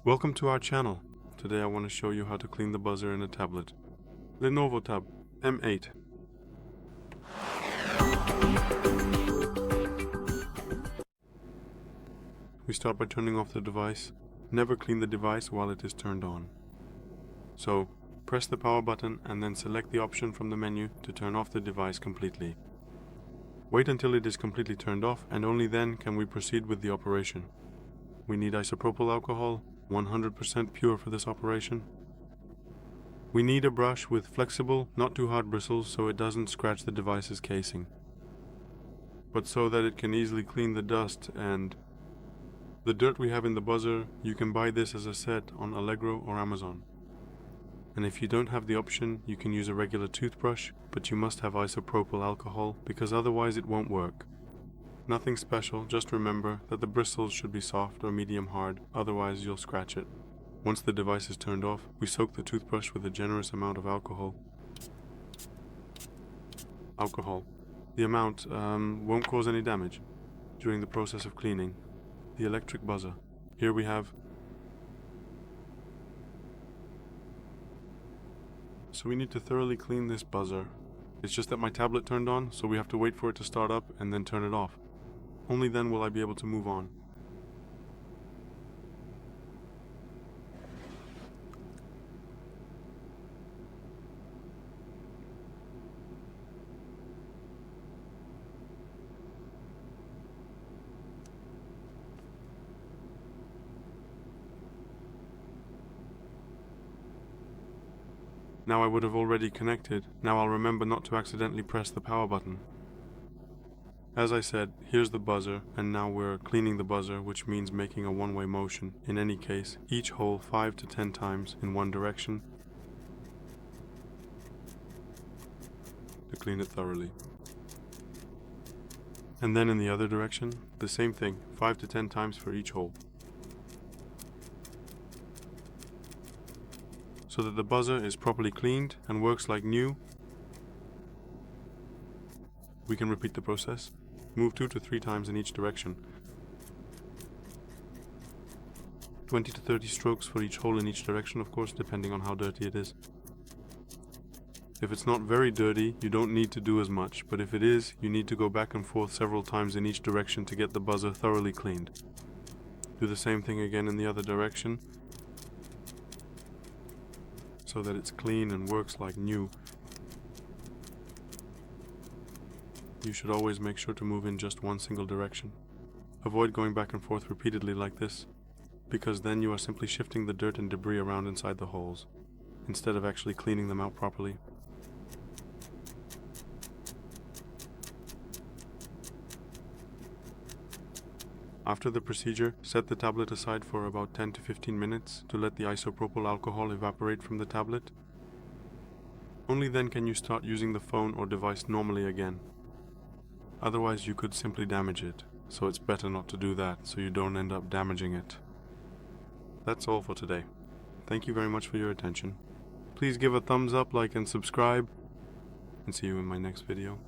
Welcome to our channel. Today I want to show you how to clean the buzzer in a tablet. Lenovo Tab M8. We start by turning off the device. Never clean the device while it is turned on. So, press the power button and then select the option from the menu to turn off the device completely. Wait until it is completely turned off, and only then can we proceed with the operation. We need isopropyl alcohol, 100% pure for this operation. We need a brush with flexible, not too hard bristles so it doesn't scratch the device's casing, but so that it can easily clean the dust and the dirt we have in the buzzer. You can buy this as a set on Allegro or Amazon. And if you don't have the option, you can use a regular toothbrush, but you must have isopropyl alcohol because otherwise it won't work. Nothing special, just remember that the bristles should be soft or medium hard, otherwise you'll scratch it. Once the device is turned off, we soak the toothbrush with a generous amount of alcohol. The amount won't cause any damage during the process of cleaning. The electric buzzer. Here we have. So we need to thoroughly clean this buzzer. It's just that my tablet turned on, so we have to wait for it to start up and then turn it off. Only then will I be able to move on. Now I would have already connected. Now I'll remember not to accidentally press the power button. As I said, here's the buzzer, and now we're cleaning the buzzer, which means making a one-way motion. In any case, each hole 5 to 10 times in one direction to clean it thoroughly. And then in the other direction, the same thing, 5 to 10 times for each hole. So that the buzzer is properly cleaned and works like new. We can repeat the process. Move 2 to 3 times in each direction. 20 to 30 strokes for each hole in each direction, of course, depending on how dirty it is. If it's not very dirty, you don't need to do as much, but if it is, you need to go back and forth several times in each direction to get the buzzer thoroughly cleaned. Do the same thing again in the other direction, so that it's clean and works like new. You should always make sure to move in just one single direction. Avoid going back and forth repeatedly like this, because then you are simply shifting the dirt and debris around inside the holes, instead of actually cleaning them out properly. After the procedure, set the tablet aside for about 10 to 15 minutes to let the isopropyl alcohol evaporate from the tablet. Only then can you start using the phone or device normally again. Otherwise you could simply damage it, so it's better not to do that so you don't end up damaging it. That's all for today. Thank you very much for your attention. Please give a thumbs up, like and subscribe, and see you in my next video.